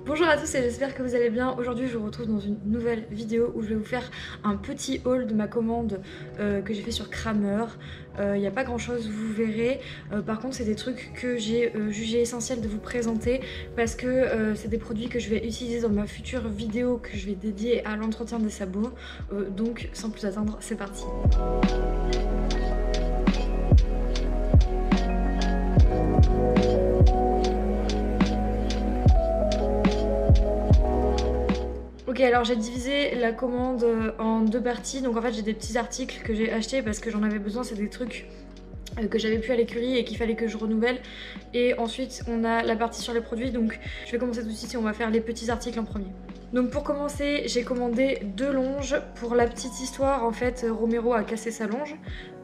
Bonjour à tous et j'espère que vous allez bien. Aujourd'hui je vous retrouve dans une nouvelle vidéo où je vais vous faire un petit haul de ma commande que j'ai fait sur Kramer. Il n'y a pas grand chose, vous verrez. Par contre c'est des trucs que j'ai jugé essentiel de vous présenter parce que c'est des produits que je vais utiliser dans ma future vidéo que je vais dédier à l'entretien des sabots. Donc sans plus attendre, c'est parti. Ok, alors j'ai divisé la commande en deux parties. Donc en fait j'ai des petits articles que j'ai achetés parce que j'en avais besoin. C'est des trucs que j'avais plus à l'écurie et qu'il fallait que je renouvelle. Et ensuite on a la partie sur les produits. Donc je vais commencer tout de suite et on va faire les petits articles en premier. Donc pour commencer j'ai commandé 2 longes. Pour la petite histoire, en fait Romero a cassé sa longe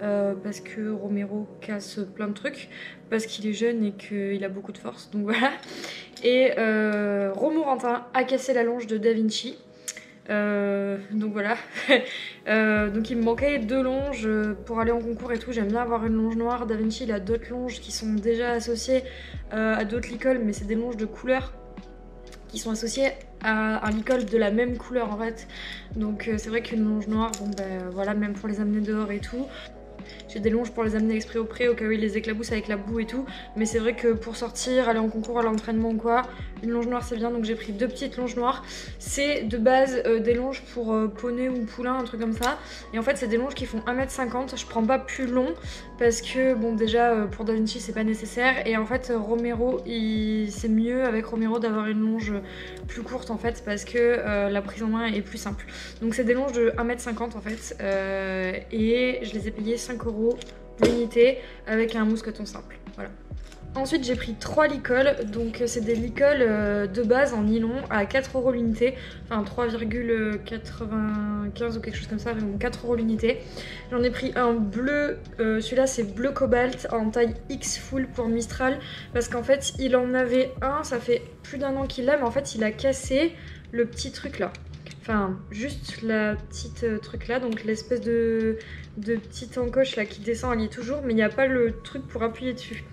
parce que Romero casse plein de trucs parce qu'il est jeune et qu'il a beaucoup de force, donc voilà. Et Romorantin a cassé la longe de Da Vinci. Donc voilà. Donc il me manquait 2 longes pour aller en concours et tout. J'aime bien avoir une longe noire. Da Vinci il a d'autres longes qui sont déjà associées à d'autres licoles, mais c'est des longes de couleur qui sont associées à un licol de la même couleur en fait. Donc c'est vrai qu'une longe noire, bon ben voilà, même pour les amener dehors et tout. J'ai des longes pour les amener exprès au pré au cas où ils les éclaboussent avec la boue et tout. Mais c'est vrai que pour sortir, aller en concours, à l'entraînement ou quoi, une longe noire c'est bien. Donc j'ai pris 2 petites longes noires. C'est de base des longes pour poney ou poulain, un truc comme ça. Et en fait c'est des longes qui font 1m50. Je prends pas plus long parce que bon déjà pour Da Vinci c'est pas nécessaire. Et en fait Romero, c'est mieux avec Romero d'avoir une longe plus courte en fait parce que la prise en main est plus simple. Donc c'est des longes de 1m50 en fait. Et je les ai payées 5 € l'unité avec un mousqueton simple, voilà. Ensuite j'ai pris 3 licoles, donc c'est des licoles de base en nylon à 4 € l'unité, enfin 3,95 ou quelque chose comme ça, mais bon 4 € l'unité. J'en ai pris un bleu, celui-là c'est bleu cobalt en taille X full pour Mistral, parce qu'en fait il en avait un, ça fait plus d'1 an qu'il l'a, mais en fait il a cassé le petit truc là. Enfin, juste la petite truc là, donc l'espèce de petite encoche là qui descend, elle y est toujours, mais il n'y a pas le truc pour appuyer dessus.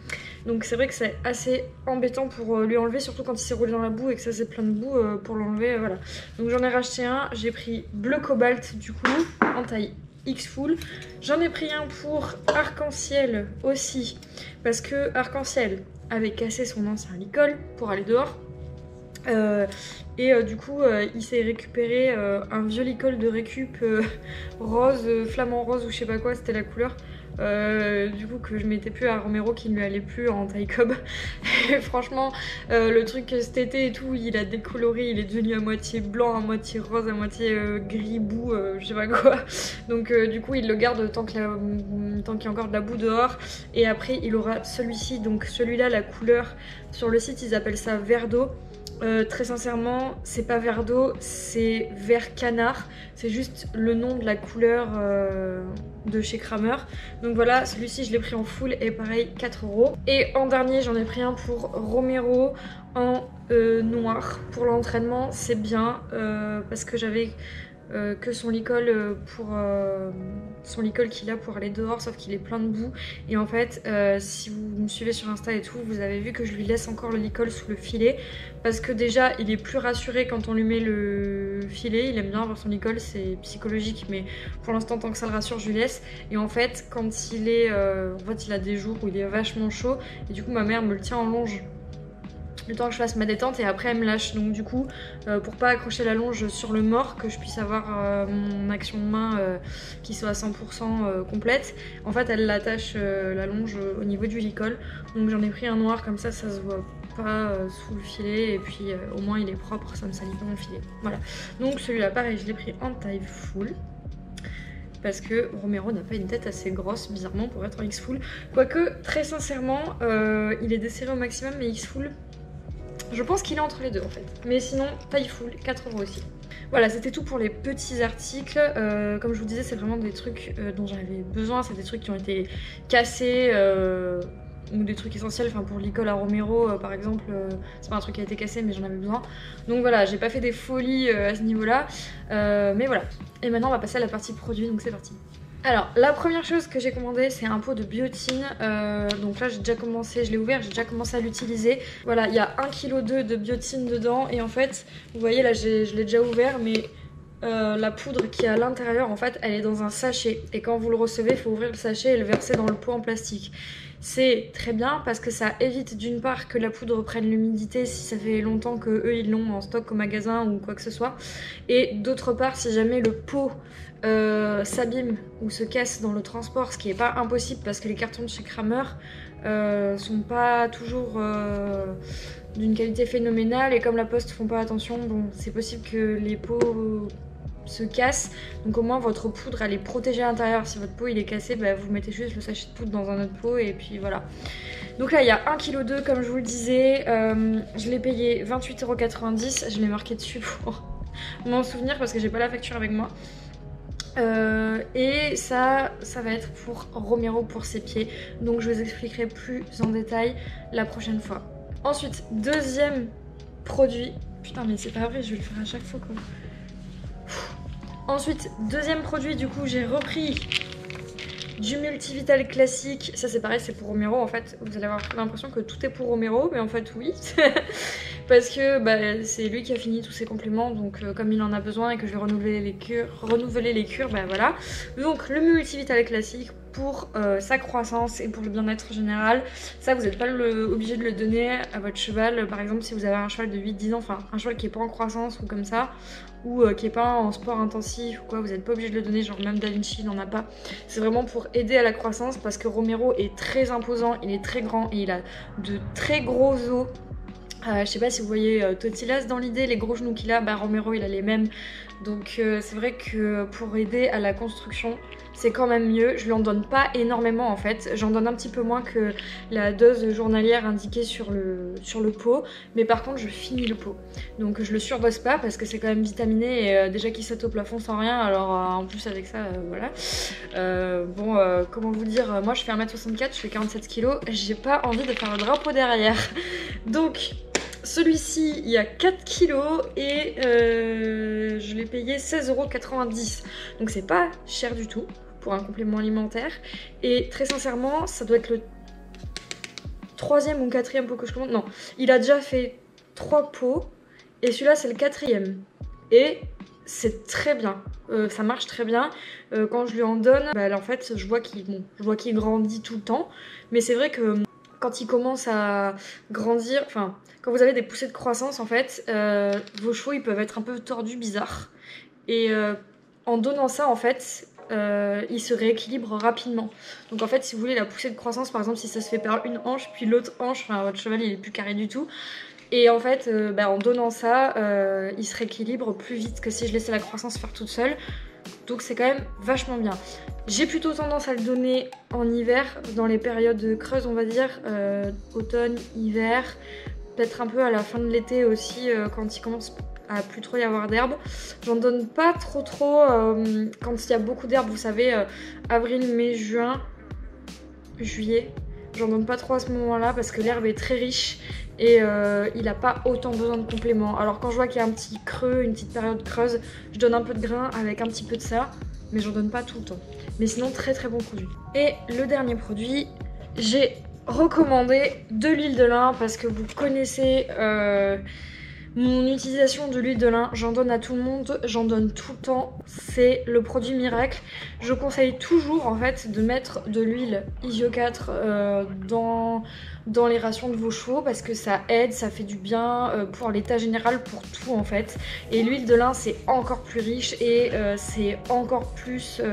Donc c'est vrai que c'est assez embêtant pour lui enlever, surtout quand il s'est roulé dans la boue et que ça c'est plein de boue pour l'enlever, voilà. Donc j'en ai racheté un, j'ai pris bleu cobalt du coup, en taille X full. J'en ai pris un pour arc-en-ciel aussi, parce que arc-en-ciel avait cassé son ancien licol pour aller dehors. Du coup il s'est récupéré un vieux licol de récup rose, flamant rose ou je sais pas quoi, c'était la couleur. Du coup que je mettais plus à Romero, qui ne lui allait plus en taille cob. Et franchement le truc cet été et tout, il a décoloré, il est devenu à moitié blanc, à moitié rose, à moitié gris boue, je sais pas quoi. Donc du coup il le garde tant qu'il y a encore de la boue dehors. Et après il aura celui-ci, donc celui-là la couleur sur le site ils appellent ça vert d'eau. Très sincèrement c'est pas vert d'eau, c'est vert canard, c'est juste le nom de la couleur de chez Kramer. Donc voilà, celui-ci je l'ai pris en full et pareil 4 €. Et en dernier j'en ai pris un pour Romero en noir pour l'entraînement. C'est bien parce que j'avais que son licol son licol qu'il a pour aller dehors, sauf qu'il est plein de boue. Et en fait si vous me suivez sur Insta et tout, vous avez vu que je lui laisse encore le licol sous le filet parce que déjà il est plus rassuré quand on lui met le filet. Il aime bien avoir son licol, c'est psychologique, mais pour l'instant tant que ça le rassure je lui laisse. Et en fait quand il est en fait il a des jours où il est vachement chaud et du coup ma mère me le tient en longe le temps que je fasse ma détente et après elle me lâche. Donc du coup pour pas accrocher la longe sur le mort, que je puisse avoir mon action de main qui soit à 100% complète, en fait elle l'attache la longe au niveau du licol. Donc j'en ai pris un noir, comme ça ça se voit pas sous le filet et puis au moins il est propre, ça me salit pas mon filet. Voilà, donc celui-là pareil je l'ai pris en taille full parce que Romero n'a pas une tête assez grosse bizarrement pour être en X full, quoique très sincèrement il est desserré au maximum, mais X full je pense qu'il est entre les deux en fait. Mais sinon, taille full, 4 € aussi. Voilà, c'était tout pour les petits articles. Comme je vous disais, c'est vraiment des trucs dont j'avais besoin. C'est des trucs qui ont été cassés ou des trucs essentiels. Enfin, pour l'école à Romero, par exemple, c'est pas un truc qui a été cassé, mais j'en avais besoin. Donc voilà, j'ai pas fait des folies à ce niveau-là. Mais voilà. Et maintenant, on va passer à la partie produit, donc c'est parti. Alors, la première chose que j'ai commandé, c'est un pot de biotine. Donc là, j'ai déjà commencé, je l'ai ouvert, j'ai déjà commencé à l'utiliser. Voilà, il y a 1,2 kg de biotine dedans. Et en fait, vous voyez, là, je l'ai déjà ouvert, mais la poudre qui est à l'intérieur, en fait, elle est dans un sachet. Et quand vous le recevez, il faut ouvrir le sachet et le verser dans le pot en plastique. C'est très bien parce que ça évite d'une part que la poudre prenne l'humidité si ça fait longtemps que eux ils l'ont en stock au magasin ou quoi que ce soit. Et d'autre part, si jamais le pot s'abîme ou se casse dans le transport, ce qui n'est pas impossible parce que les cartons de chez Kramer sont pas toujours d'une qualité phénoménale et comme la Poste font pas attention, bon, c'est possible que les pots se cassent, donc au moins votre poudre elle est protégée à l'intérieur. Si votre pot il est cassé, bah, vous mettez juste le sachet de poudre dans un autre pot et puis voilà. Donc là il y a 1,2 kg comme je vous le disais, je l'ai payé 28,90 €, je l'ai marqué dessus pour m'en souvenir parce que j'ai pas la facture avec moi. Et ça va être pour Romero pour ses pieds, donc je vous expliquerai plus en détail la prochaine fois. Ensuite, deuxième produit, putain mais c'est pas vrai, je vais le faire à chaque fois quoi. Ensuite, deuxième produit, du coup j'ai repris du Multivital classique. Ça c'est pareil, c'est pour Romero en fait. Vous allez avoir l'impression que tout est pour Romero, mais en fait oui. Parce que bah, c'est lui qui a fini tous ses compléments, donc comme il en a besoin et que je vais renouveler les cures, bah voilà. Donc le Multivital classique pour sa croissance et pour le bien-être général. Ça vous n'êtes pas obligé de le donner à votre cheval. Par exemple si vous avez un cheval de 8-10 ans, enfin un cheval qui n'est pas en croissance ou comme ça, ou qui n'est pas en sport intensif ou quoi, vous n'êtes pas obligé de le donner, genre même Da Vinci n'en a pas. C'est vraiment pour aider à la croissance parce que Romero est très imposant, il est très grand et il a de très gros os. Je sais pas si vous voyez Totilas dans l'idée, les gros genoux qu'il a, bah Romero il a les mêmes. Donc c'est vrai que pour aider à la construction, c'est quand même mieux. Je lui en donne pas énormément en fait, j'en donne un petit peu moins que la dose journalière indiquée sur le pot. Mais par contre je finis le pot. Donc je le surdose pas parce que c'est quand même vitaminé et déjà qu'il saute au plafond sans rien. Alors en plus avec ça, voilà. Comment vous dire, moi je fais 1m64, je fais 47 kg, j'ai pas envie de faire le drapeau derrière. Donc celui-ci il y a 4 kg et je l'ai payé 16,90 €. Donc c'est pas cher du tout pour un complément alimentaire. Et très sincèrement, ça doit être le 3e ou 4e pot que je commande. Non, il a déjà fait 3 pots et celui-là c'est le 4e. Et c'est très bien, ça marche très bien. Quand je lui en donne, bah, en fait je vois qu'il grandit tout le temps. Mais c'est vrai que quand il commence à grandir, enfin quand vous avez des poussées de croissance en fait, vos chevaux ils peuvent être un peu tordus, bizarres. Et en donnant ça en fait, ils se rééquilibrent rapidement. Donc en fait si vous voulez la poussée de croissance, par exemple si ça se fait par une hanche puis l'autre hanche, enfin votre cheval il est plus carré du tout. Et en fait en donnant ça, il se rééquilibre plus vite que si je laissais la croissance faire toute seule. Donc c'est quand même vachement bien. J'ai plutôt tendance à le donner en hiver, dans les périodes creuses on va dire, automne, hiver, peut-être un peu à la fin de l'été aussi quand il commence à plus trop y avoir d'herbe. J'en donne pas trop quand il y a beaucoup d'herbe, vous savez, avril, mai, juin, juillet. J'en donne pas trop à ce moment-là parce que l'herbe est très riche et il n'a pas autant besoin de compléments. Alors quand je vois qu'il y a un petit creux, une petite période creuse, je donne un peu de grain avec un petit peu de ça, mais j'en donne pas tout le temps. Mais sinon très bon produit. Et le dernier produit, j'ai recommandé de l'huile de lin parce que vous connaissez mon utilisation de l'huile de lin, j'en donne à tout le monde, j'en donne tout le temps, c'est le produit miracle. Je conseille toujours en fait de mettre de l'huile Isio 4 dans les rations de vos chevaux parce que ça aide, ça fait du bien pour l'état général, pour tout en fait. Et l'huile de lin c'est encore plus riche et c'est encore plus...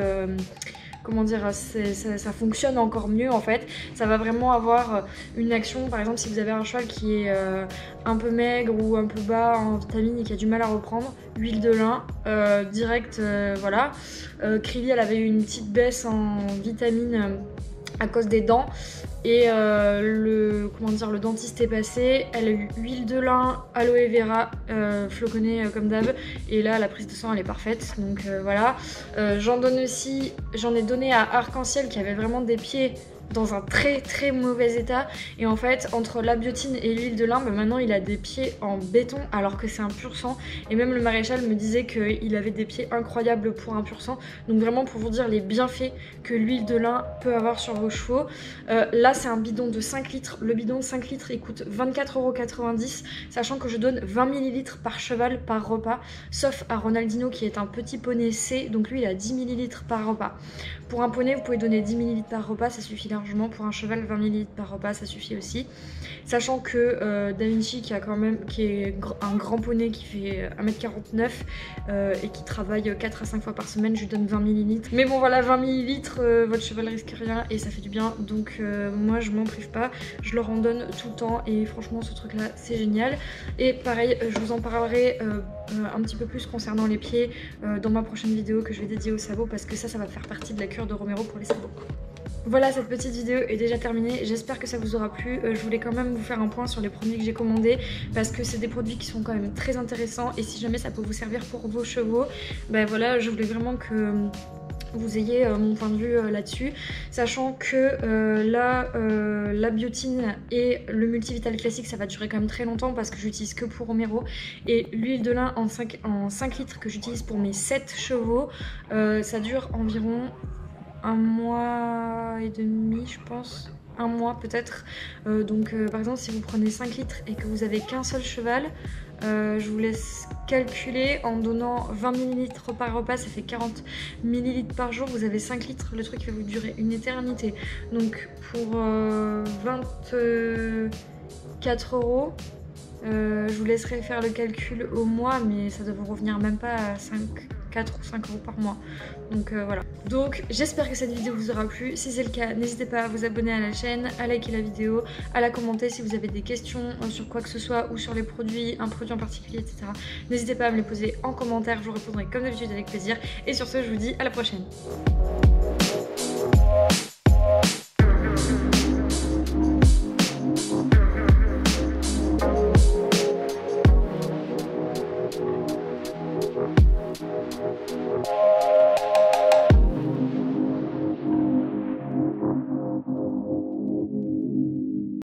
comment dire, ça fonctionne encore mieux en fait. Ça va vraiment avoir une action, par exemple si vous avez un cheval qui est un peu maigre ou un peu bas en vitamines et qui a du mal à reprendre, huile de lin, direct, voilà. Krilly elle avait eu une petite baisse en vitamines à cause des dents et le dentiste est passé, elle a eu huile de lin, aloe vera, floconnée comme d'hab et là la prise de sang elle est parfaite donc voilà. J'en ai donné à Arc-en-Ciel qui avait vraiment des pieds dans un très très mauvais état. Et en fait, entre la biotine et l'huile de lin, maintenant il a des pieds en béton alors que c'est un pur sang. Et même le maréchal me disait qu'il avait des pieds incroyables pour un pur sang. Donc vraiment pour vous dire les bienfaits que l'huile de lin peut avoir sur vos chevaux. Là c'est un bidon de 5 litres. Le bidon de 5 litres il coûte 24,90 €, sachant que je donne 20 ml par cheval par repas, sauf à Ronaldinho qui est un petit poney C, donc lui il a 10 ml par repas. Pour un poney vous pouvez donner 10 ml par repas, ça suffit largement. Pour un cheval 20 ml par repas ça suffit aussi. Sachant que Da Vinci qui est un grand poney qui fait 1,49 m et qui travaille 4 à 5 fois par semaine, je lui donne 20 ml. Mais bon voilà, 20 ml, votre cheval risque rien et ça fait du bien, donc moi je m'en prive pas, je leur en donne tout le temps et franchement ce truc là c'est génial. Et pareil, je vous en parlerai un petit peu plus concernant les pieds dans ma prochaine vidéo que je vais dédier aux sabots, parce que ça va faire partie de la cure de Romero pour les sabots. Voilà, cette petite vidéo est déjà terminée, j'espère que ça vous aura plu. Je voulais quand même vous faire un point sur les produits que j'ai commandés, parce que c'est des produits qui sont quand même très intéressants, et si jamais ça peut vous servir pour vos chevaux, ben voilà, je voulais vraiment que vous ayez mon point de vue là-dessus, sachant que la biotine et le multivital classique ça va durer quand même très longtemps parce que j'utilise que pour Romero, et l'huile de lin en 5 litres que j'utilise pour mes 7 chevaux, ça dure environ 1 mois et demi je pense, 1 mois peut-être. Donc par exemple si vous prenez 5 litres et que vous avez qu'un seul cheval, je vous laisse calculer en donnant 20 ml par repas, ça fait 40 ml par jour, vous avez 5 litres, le truc va vous durer une éternité. Donc pour 24 €, je vous laisserai faire le calcul au mois, mais ça doit vous revenir même pas à 4 ou 5 € par mois. Donc voilà. Donc j'espère que cette vidéo vous aura plu. Si c'est le cas, n'hésitez pas à vous abonner à la chaîne, à liker la vidéo, à la commenter si vous avez des questions sur quoi que ce soit ou sur les produits, un produit en particulier, etc. N'hésitez pas à me les poser en commentaire, je vous répondrai comme d'habitude avec plaisir. Et sur ce, je vous dis à la prochaine.